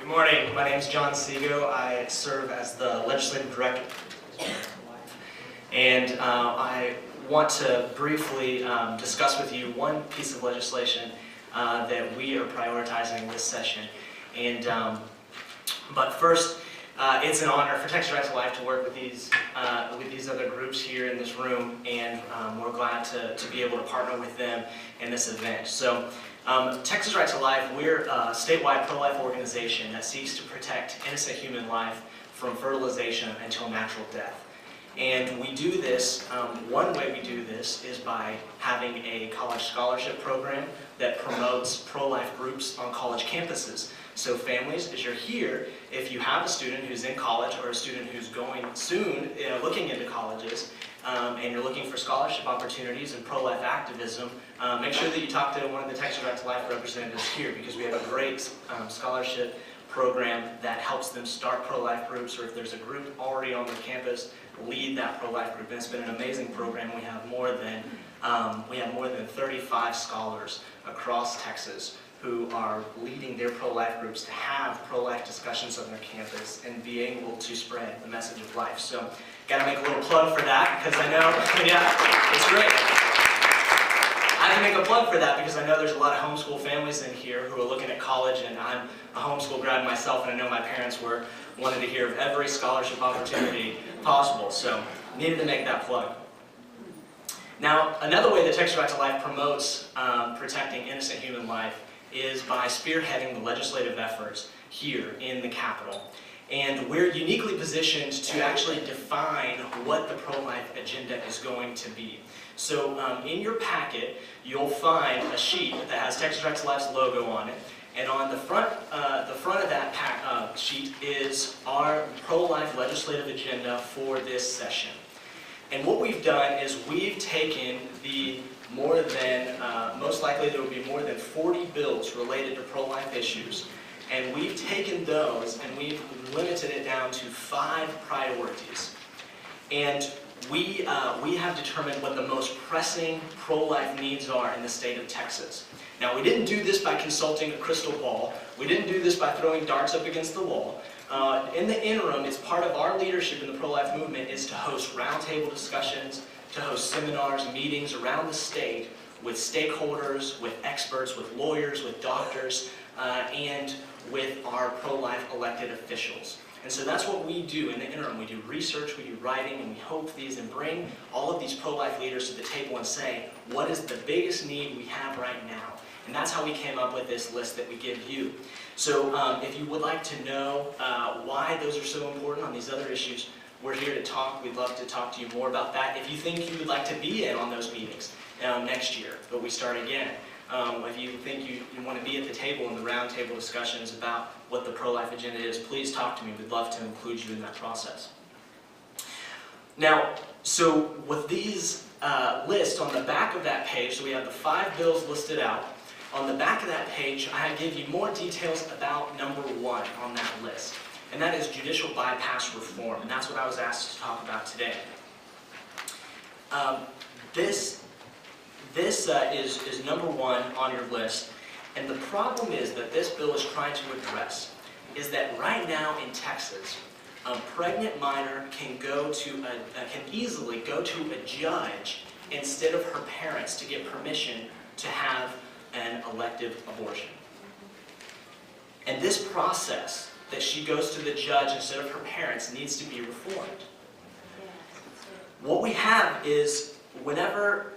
Good morning. My name is John Seago. I serve as the Legislative Director. And I want to briefly discuss with you one piece of legislation that we are prioritizing this session. And but first, it's an honor for Texas Right to Life to work with these other groups here in this room, and we're glad to be able to partner with them in this event. So, Texas Right to Life, we're a statewide pro-life organization that seeks to protect innocent human life from fertilization until natural death. And we do this, one way we do this is by having a college scholarship program that promotes pro-life groups on college campuses. So families, as you're here, if you have a student who's in college or a student who's going soon, looking into colleges, and you're looking for scholarship opportunities and pro-life activism, make sure that you talk to one of the Texas Right to Life representatives here, because we have a great scholarship program that helps them start pro-life groups, or if there's a group already on the campus, lead that pro-life group. And it's been an amazing program. We have more than 35 scholars across Texas who are leading their pro-life groups to have pro-life discussions on their campus and be able to spread the message of life. So, got to make a little plug for that, because I know, yeah, it's great. I have to make a plug for that because I know there's a lot of homeschool families in here who are looking at college, and I'm a homeschool grad myself, and I know my parents wanted to hear of every scholarship opportunity possible, so needed to make that plug. Now, another way that Texas Right to Life promotes protecting innocent human life is by spearheading the legislative efforts here in the Capitol. And we're uniquely positioned to actually define what the pro-life agenda is going to be. So in your packet, you'll find a sheet that has Texas Right to Life's logo on it. And on the front of that sheet is our pro-life legislative agenda for this session. And what we've done is we've taken the most likely there will be more than 40 bills related to pro-life issues. And we've taken those and we've limited it down to 5 priorities. And we have determined what the most pressing pro-life needs are in the state of Texas. Now, we didn't do this by consulting a crystal ball. We didn't do this by throwing darts up against the wall. In the interim, it's part of our leadership in the pro-life movement is to host roundtable discussions, to host seminars, meetings around the state with stakeholders, with experts, with lawyers, with doctors, and with our pro-life elected officials. And so that's what we do in the interim. We do research, we do writing, and we hope these and bring all of these pro-life leaders to the table and say, what is the biggest need we have right now? And that's how we came up with this list that we give you. So if you would like to know why those are so important on these other issues, we're here to talk. We'd love to talk to you more about that. If you think you would like to be in on those meetings next year, but we start again. If you think you want to be at the table in the roundtable discussions about what the pro-life agenda is, please talk to me. We'd love to include you in that process. Now, so with these lists on the back of that page, so we have the 5 bills listed out. On the back of that page, I give you more details about number 1 on that list, and that is judicial bypass reform, and that's what I was asked to talk about today. This is number 1 on your list, and the problem is that this bill is trying to address is that right now in Texas, a pregnant minor can easily go to a judge instead of her parents to get permission to have an elective abortion. And this process that she goes to the judge instead of her parents needs to be reformed. What we have is whenever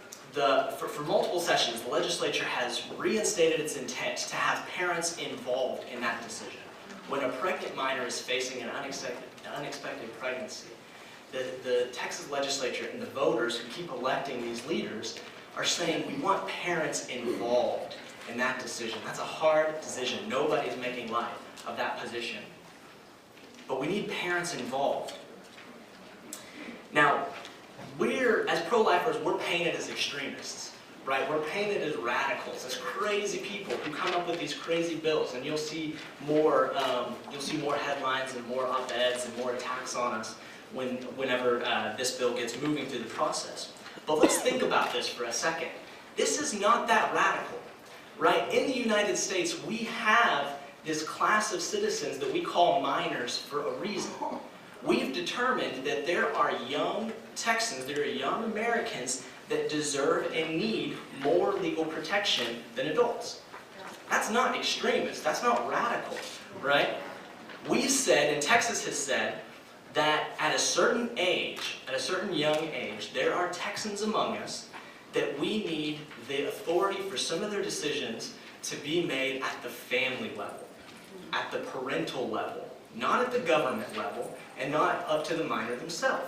for multiple sessions, the legislature has reinstated its intent to have parents involved in that decision. When a pregnant minor is facing an unexpected pregnancy, the Texas legislature and the voters who keep electing these leaders are saying we want parents involved in that decision. That's a hard decision. Nobody's making light of that position. But we need parents involved. Now, as pro-lifers, we're painted as extremists, right? We're painted as radicals, as crazy people who come up with these crazy bills, and you'll see more headlines and more op-eds and more attacks on us whenever this bill gets moving through the process. But let's think about this for a second. This is not that radical, right? In the United States, we have this class of citizens that we call minors for a reason. We've determined that there are young Texans, there are young Americans that deserve and need more legal protection than adults. That's not extremist, that's not radical, right? We've said, and Texas has said, that at a certain age, at a certain young age, there are Texans among us that we need the authority for some of their decisions to be made at the family level, at the parental level, not at the government level, and not up to the minor themselves.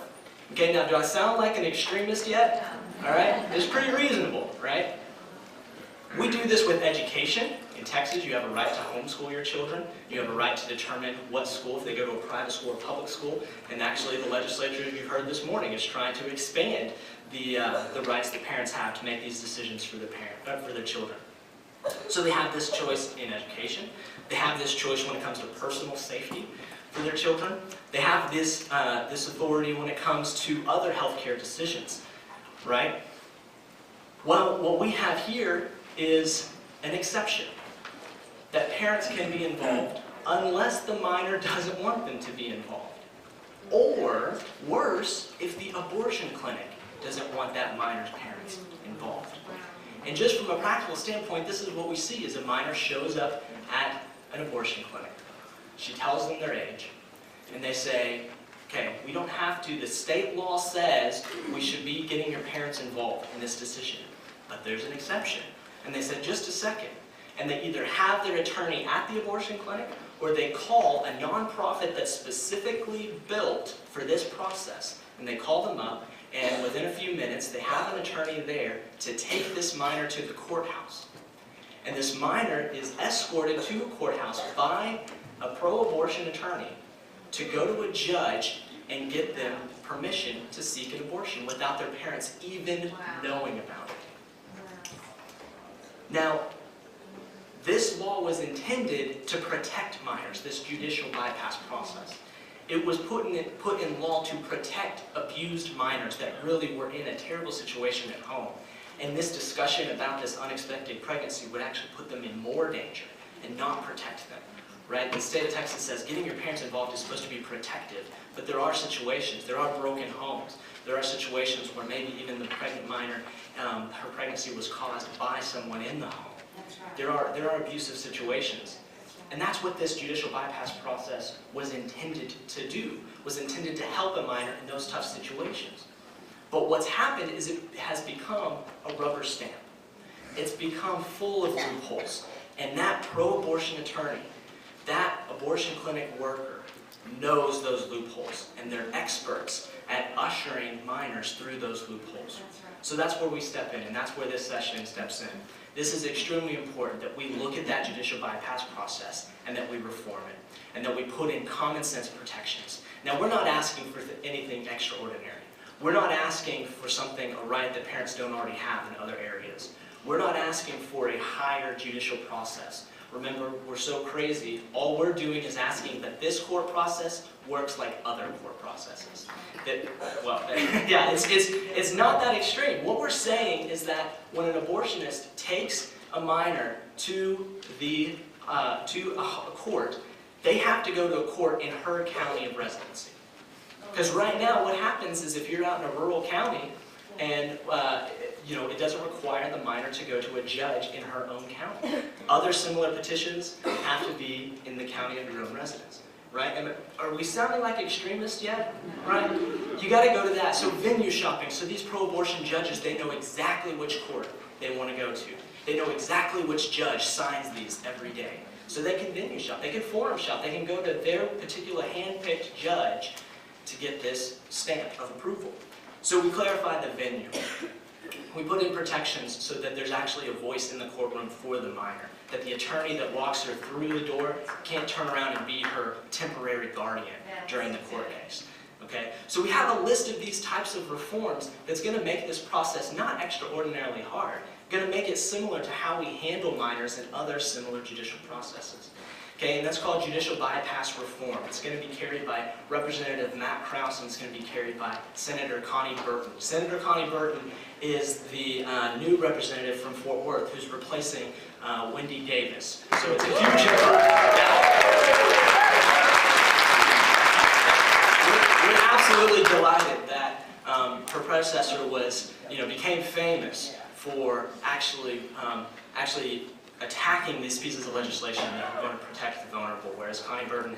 Okay, now do I sound like an extremist yet? All right, it's pretty reasonable, right? We do this with education. In Texas, you have a right to homeschool your children. You have a right to determine what school, if they go to a private school or public school. And actually, the legislature, as you've heard this morning, is trying to expand the rights that parents have to make these decisions for their children. So they have this choice in education. They have this choice when it comes to personal safety for their children. They have this authority when it comes to other healthcare decisions, right? Well, what we have here is an exception, that parents can be involved unless the minor doesn't want them to be involved. Or, worse, if the abortion clinic doesn't want that minor's parents involved. And just from a practical standpoint, this is what we see, is a minor shows up at an abortion clinic. She tells them their age, and they say, okay, we don't have to, the state law says we should be getting your parents involved in this decision, but there's an exception. And they said, just a second. And they either have their attorney at the abortion clinic, or they call a nonprofit that's specifically built for this process. And they call them up, and within a few minutes, they have an attorney there to take this minor to the courthouse. And this minor is escorted to a courthouse by a pro-abortion attorney to go to a judge and get them permission to seek an abortion without their parents even knowing about it. Now, this law was intended to protect minors, this judicial bypass process. It was put in law to protect abused minors that really were in a terrible situation at home. And this discussion about this unexpected pregnancy would actually put them in more danger and not protect them. Right? The state of Texas says getting your parents involved is supposed to be protective, but there are situations, there are broken homes. There are situations where maybe even the pregnant minor, her pregnancy was caused by someone in the home. There are abusive situations. And that's what this judicial bypass process was intended to do, was intended to help a minor in those tough situations. But what's happened is it has become a rubber stamp. It's become full of loopholes. And that pro-abortion attorney, that abortion clinic worker, knows those loopholes, and they're experts at ushering minors through those loopholes. So that's where we step in, and that's where this session steps in. This is extremely important that we look at that judicial bypass process and that we reform it, and that we put in common sense protections. Now, we're not asking for anything extraordinary. We're not asking for something, a right that parents don't already have in other areas. We're not asking for a higher judicial process. Remember, we're so crazy, all we're doing is asking that this court process works like other court processes. It's not that extreme. What we're saying is that when an abortionist takes a minor to a court, they have to go to a court in her county of residency. Because right now, what happens is if you're out in a rural county and it doesn't require the minor to go to a judge in her own county. Other similar petitions have to be in the county of your own residence, right? And are we sounding like extremists yet? Right? You got to go to that. So venue shopping. So these pro-abortion judges, they know exactly which court they want to go to. They know exactly which judge signs these every day. So they can venue shop. They can forum shop. They can go to their particular hand-picked judge to get this stamp of approval. So we clarified the venue. We put in protections so that there's actually a voice in the courtroom for the minor, that the attorney that walks her through the door can't turn around and be her temporary guardian during the court case. Okay? So we have a list of these types of reforms that's going to make this process not extraordinarily hard, going to make it similar to how we handle minors in other similar judicial processes. Okay, and that's called Judicial Bypass Reform. It's going to be carried by Representative Matt Krause, and it's going to be carried by Senator Connie Burton. Senator Connie Burton is the new representative from Fort Worth who's replacing Wendy Davis. So it's a huge effort. We're absolutely delighted that her predecessor became famous for actually attacking these pieces of legislation that are going to protect the vulnerable, whereas Connie Burton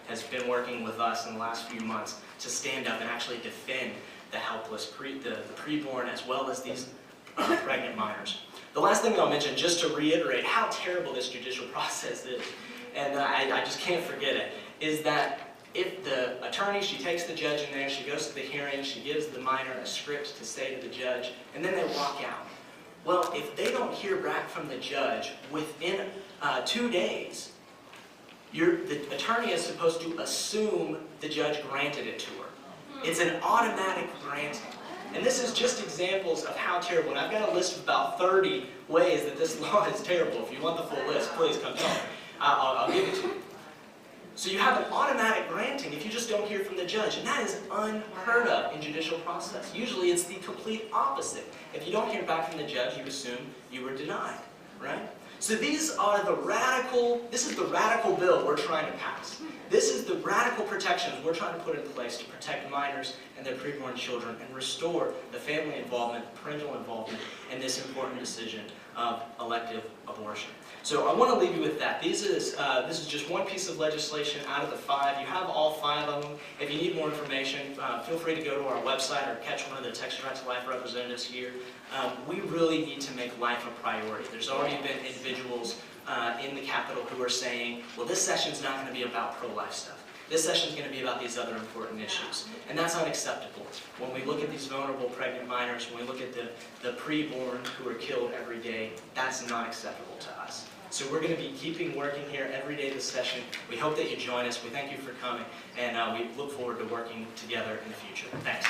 has been working with us in the last few months to stand up and actually defend the helpless, the preborn, as well as these pregnant minors. The last thing that I'll mention, just to reiterate how terrible this judicial process is, and I just can't forget it, is that if the attorney, she takes the judge in there, she goes to the hearing, she gives the minor a script to say to the judge, and then they walk out. Well, if they don't hear back from the judge within 2 days, the attorney is supposed to assume the judge granted it to her. It's an automatic granting. And this is just examples of how terrible. And I've got a list of about 30 ways that this law is terrible. If you want the full list, please come tell me. I'll give it to you. So you have an automatic granting if you just don't hear from the judge, and that is unheard of in judicial process. Usually it's the complete opposite. If you don't hear back from the judge, you assume you were denied, right? So this is the radical bill we're trying to pass. This is the radical protections we're trying to put in place to protect minors and their preborn children and restore the family involvement, parental involvement in this important decision of elective abortion. So I want to leave you with that. This is just one piece of legislation out of the 5. You have all 5 of them. If you need more information, feel free to go to our website or catch one of the Texas Right to Life representatives here. We really need to make life a priority. There's already been individuals in the Capitol who are saying, well, this session's not going to be about pro-life stuff. This session is going to be about these other important issues. And that's unacceptable. When we look at these vulnerable pregnant minors, when we look at the preborn who are killed every day, that's not acceptable to us. So we're going to be keeping working here every day this session. We hope that you join us. We thank you for coming, and we look forward to working together in the future. Thanks.